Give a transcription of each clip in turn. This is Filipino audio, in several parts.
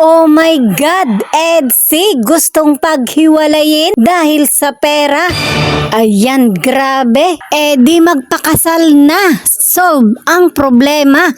Oh my God! EDSI gustong paghiwalayin dahil sa pera. Ayan, grabe. Di magpakasal na. Solve ang problema.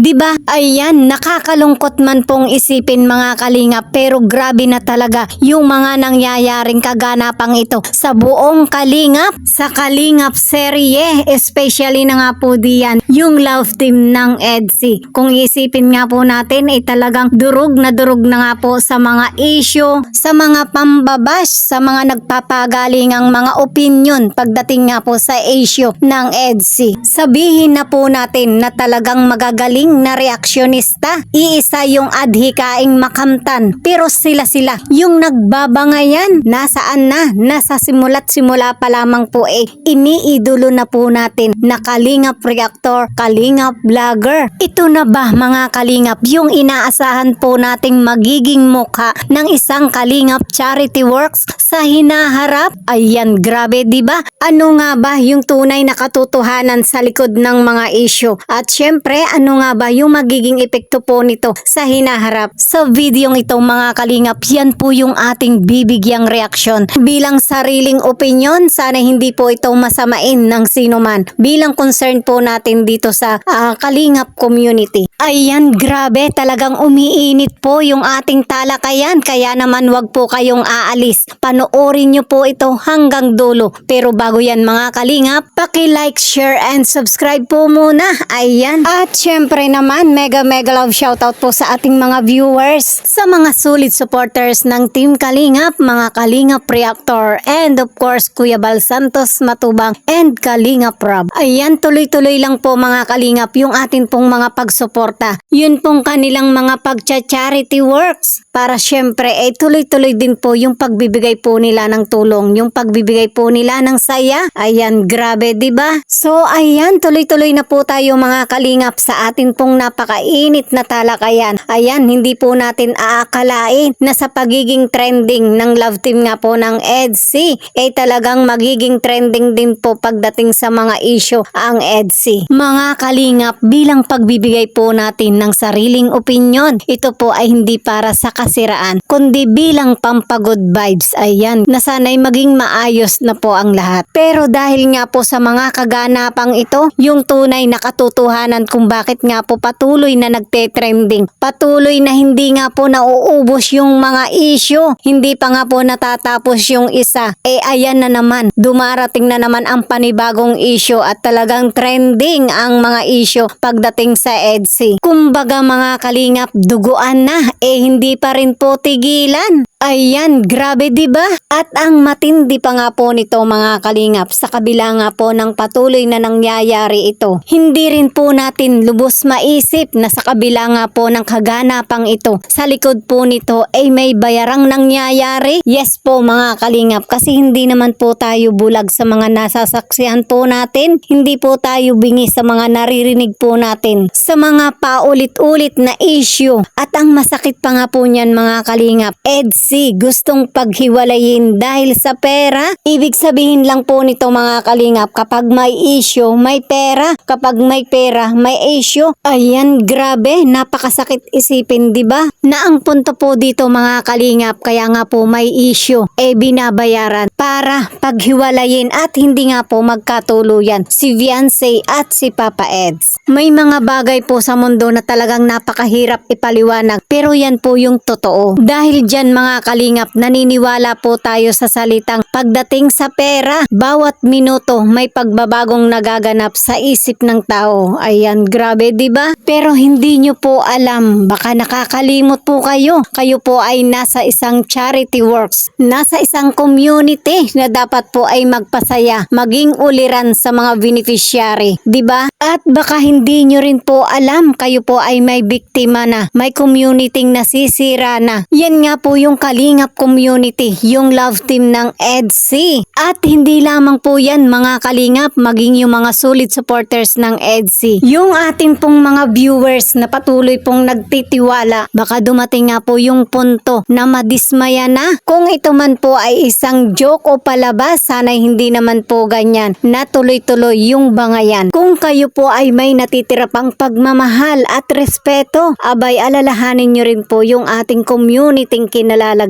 Diba? Ayan, nakakalungkot man pong isipin mga kalingap, pero grabe na talaga yung mga nangyayaring kaganapang ito sa buong kalingap, sa kalingap serye, especially na nga po diyan yung love team ng EDSI. Kung isipin nga po natin ay talagang durog na nga po sa mga issue, sa mga pambabash, sa mga nagpapagaling ang mga opinion pagdating nga po sa issue ng EDSI. Sabihin na po natin na talagang magagaling na reaksyonista. Iisa yung adhikaing makamtan. Pero sila yung nagbabangayan. Nasaan na? Nasa simula't-simula pa lamang po iniidolo na po natin na kalingap reactor, kalingap vlogger. Ito na ba mga kalingap yung inaasahan po nating magiging mukha ng isang kalingap charity works sa hinaharap? Ayan, grabe, diba? Ano nga ba yung tunay na katotohanan sa likod ng mga issue? At syempre, ano nga ba yung magiging epekto po nito sa hinaharap? Sa video ito mga kalingap, yan po yung ating bibigyang reaksyon. Bilang sariling opinion, sana hindi po ito masamain ng sino man. Bilang concern po natin dito sa kalingap community. Ayan, grabe, talagang umiinit po yung ating talakayan. Kaya naman wag po kayong aalis. Panoorin nyo po ito hanggang dulo. Pero bago yan mga kalingap, paki-like, share, and subscribe po muna. Ayan. At syempre naman, mega love shoutout po sa ating mga viewers, sa mga solid supporters ng Team Kalingap, mga Kalingap Reactor, and of course, Kuya Bal Santos Matubang, and Kalingap Rob. Ayan, tuloy-tuloy lang po mga Kalingap yung atin pong mga pagsuporta. Yun pong kanilang mga pagcha-charity works para syempre tuloy-tuloy din po yung pagbibigay po nila ng tulong, yung pagbibigay po nila ng saya. Ayan, grabe, diba? So, ayan, tuloy-tuloy na po tayo mga Kalingap sa atin pong napakainit na talakayan. Ayan, hindi po natin aakalain na sa pagiging trending ng love team nga po ng EDSI, talagang magiging trending din po pagdating sa mga issue ang EDSI. Mga Kalingap, bilang pagbibigay po natin ng sariling opinion, ito po ay hindi para sa kasiraan, kundi bilang pampagood vibes. Ayan, na sana'y maging maayos na po ang lahat. Pero dahil nga po sa mga kaganapang ito, yung tunay na katotohanan kung bakit nga po patuloy na nagte-trending, patuloy na hindi nga po nauubos yung mga issue, hindi pa nga po natatapos yung isa, ayan na naman, dumarating na naman ang panibagong issue at talagang trending ang mga issue pagdating sa EDSI. Kumbaga mga kalingap, duguan na, hindi pa rin po tigilan. Ayan, grabe, diba? At ang matindi pa nga po nito mga kalingap, sa kabila nga po ng patuloy na nangyayari ito, hindi rin po natin lubos maisip na sa kabila nga po ng kaganapang ito, sa likod po nito may bayarang nangyayari. Yes po mga kalingap, kasi hindi naman po tayo bulag sa mga nasasaksihan po natin, hindi po tayo bingi sa mga naririnig po natin, sa mga paulit-ulit na issue. At ang masakit pa nga po niyan mga kalingap, EDSI gustong paghiwalayin dahil sa pera. Ibig sabihin lang po nito mga kalingap, kapag may issue, may pera. Kapag may pera, may issue. Ayan, grabe, napakasakit isipin, diba? Na ang punto po dito mga kalingap, kaya nga po may issue, binabayaran para paghiwalayin at hindi nga po magkatuluyan si Fiancé at si Papa Eds. May mga bagay po sa mundo na talagang napakahirap ipaliwanag, pero yan po yung totoo. Dahil dyan mga kalingap, naniniwala po tayo sa salitang pagdating sa pera, bawat minuto may pagbabagong nagaganap sa isip ng tao. Ayan, grabe, diba? Pero hindi nyo po alam, baka nakakalimot po kayo. Kayo po ay nasa isang charity works, nasa isang community na dapat po ay magpasaya, maging uliran sa mga beneficiary, diba? At baka hindi nyo rin po alam, kayo po ay may biktima na, may community nasisira na. Yan nga po yung Kalingap community, yung love team ng EDC. At hindi lamang po yan mga kalingap, maging yung mga solid supporters ng EDC. Yung ating pong mga viewers na patuloy pong nagtitiwala, baka dumating nga po yung punto na madismaya na. Kung ito man po ay isang joke o palabas, sana'y hindi naman po ganyan na tuloy-tuloy yung bangayan. Kung kayo po ay may natitira pang pagmamahal at respeto, abay alalahanin nyo rin po yung ating community kinalalagyan.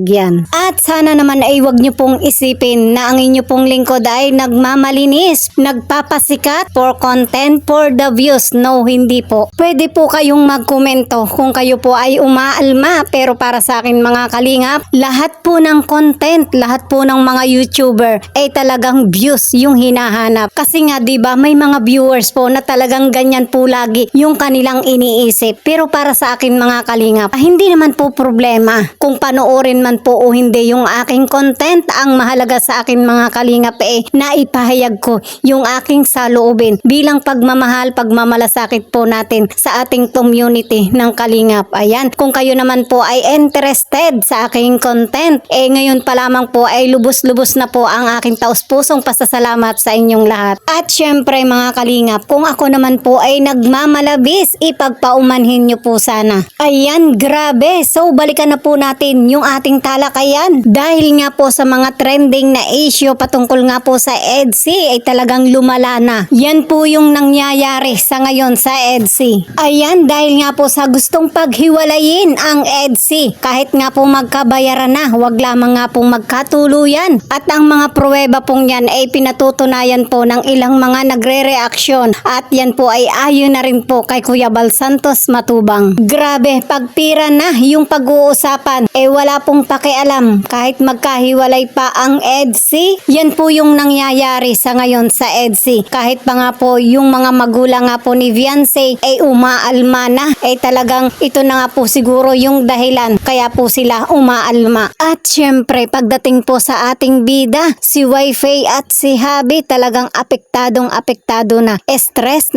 At sana naman ay wag nyo pong isipin na ang inyo pong lingkod ay nagmamalinis, nagpapasikat for content, for the views. No, hindi po. Pwede po kayong magkomento kung kayo po ay umaalma, pero para sa akin mga kalingap, lahat po ng content, lahat po ng mga YouTuber ay talagang views yung hinahanap. Kasi nga 'di ba may mga viewers po na talagang ganyan po lagi yung kanilang iniisip. Pero para sa akin mga kalingap, hindi naman po problema kung panoorin man po o hindi yung aking content. Ang mahalaga sa akin mga kalingap na ipahayag ko yung aking saloobin bilang pagmamahal, pagmamalasakit po natin sa ating community ng kalingap. Ayan, kung kayo naman po ay interested sa aking content, ngayon pa lamang po ay lubos-lubos na po ang aking taus-pusong pasasalamat sa inyong lahat. At syempre mga kalingap, kung ako naman po ay nagmamalabis, ipagpaumanhin nyo po sana. Ayan, grabe. So balikan na po natin yung ating talakayan. Dahil nga po sa mga trending na issue patungkol nga po sa EDC ay talagang lumala na. Yan po yung nangyayari sa ngayon sa EDC. Ayan, dahil nga po sa gustong paghiwalayin ang EDC. Kahit nga po magkabayaran na, wag lamang nga pong magkatuluyan. At ang mga pruweba pong yan ay pinatutunayan po ng ilang mga nagre-reaksyon. At yan po ay ayon na rin po kay Kuya Bal Santos Matubang. Grabe, pagpira na yung pag-uusapan, wala pong pakialam kahit magkahiwalay pa ang EDC. Yan po yung nangyayari sa ngayon sa EDC. Kahit pa nga po yung mga magulang nga po ni Viancy ay umaalma na, talagang ito na nga po siguro yung dahilan kaya po sila umaalma. At syempre pagdating po sa ating bida, si Wifi at si Habi talagang apektado na. Stress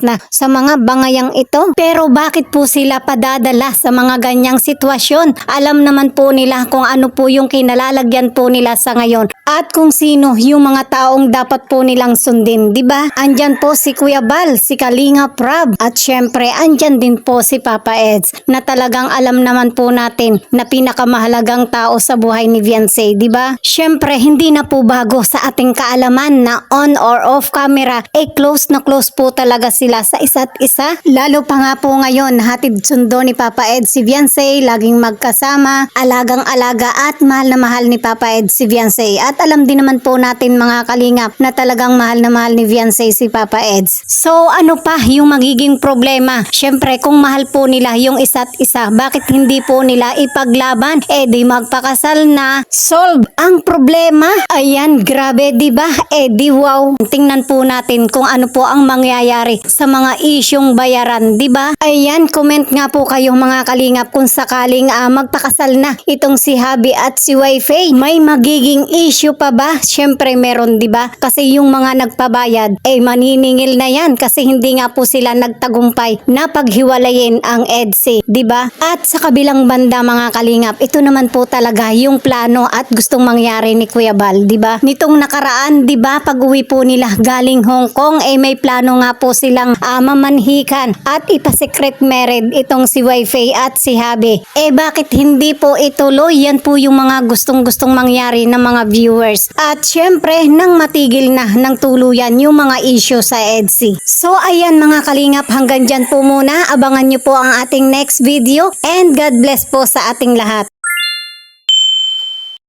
na sa mga bangayang ito. Pero bakit po sila padadala sa mga ganyang sitwasyon? Alam naman po nila kung ano po yung kinalalagyan po nila sa ngayon at kung sino yung mga taong dapat po nilang sundin, di ba? Andyan po si Kuya Bal, si Kalingap Rab, at syempre andyan din po si Papa Eds na talagang alam naman po natin na pinakamahalagang tao sa buhay ni Viancy, di ba? Syempre hindi na po bago sa ating kaalaman na on or off camera close na close po talaga sila sa isa't isa. Lalo pa nga po ngayon, hatid sundo ni Papa Eds si Viancy, laging magkasama, alagang-alaga at mahal na mahal ni Papa Eds si Viancy. At alam din naman po natin mga kalingap na talagang mahal na mahal ni Viancy si Papa Eds. So ano pa yung magiging problema? Syempre kung mahal po nila yung isa't isa, bakit hindi po nila ipaglaban? Di magpakasal na, solve ang problema. Ayan, grabe, di ba? Di wow. Tingnan po natin kung ano po ang mangyayari sa mga isyong bayaran, di ba? Ayan, comment nga po kayo mga kalingap kung sakaling magpakasal na itong si Habi at si Wifi. May magiging issue pa ba? Syempre meron, di ba? Kasi yung mga nagpabayad maniningil na yan kasi hindi nga po sila nagtagumpay na paghiwalayin ang EDC, di ba? At sa kabilang banda mga kalingap, ito naman po talaga yung plano at gustong mangyari ni Kuya Bal, di ba? Nitong nakaraan, di ba, pag-uwi po nila galing Hong Kong may plano nga po silang mamanhikan at ipa-secret married itong si Wifi at si Habi. Bakit hindi po ituloy? Yan po yung mga gustong-gustong mangyari ng mga viewers. At syempre, nang matigil na ng tuluyan yung mga issue sa EDC. So ayan mga kalingap, hanggang dyan po muna. Abangan nyo po ang ating next video and God bless po sa ating lahat.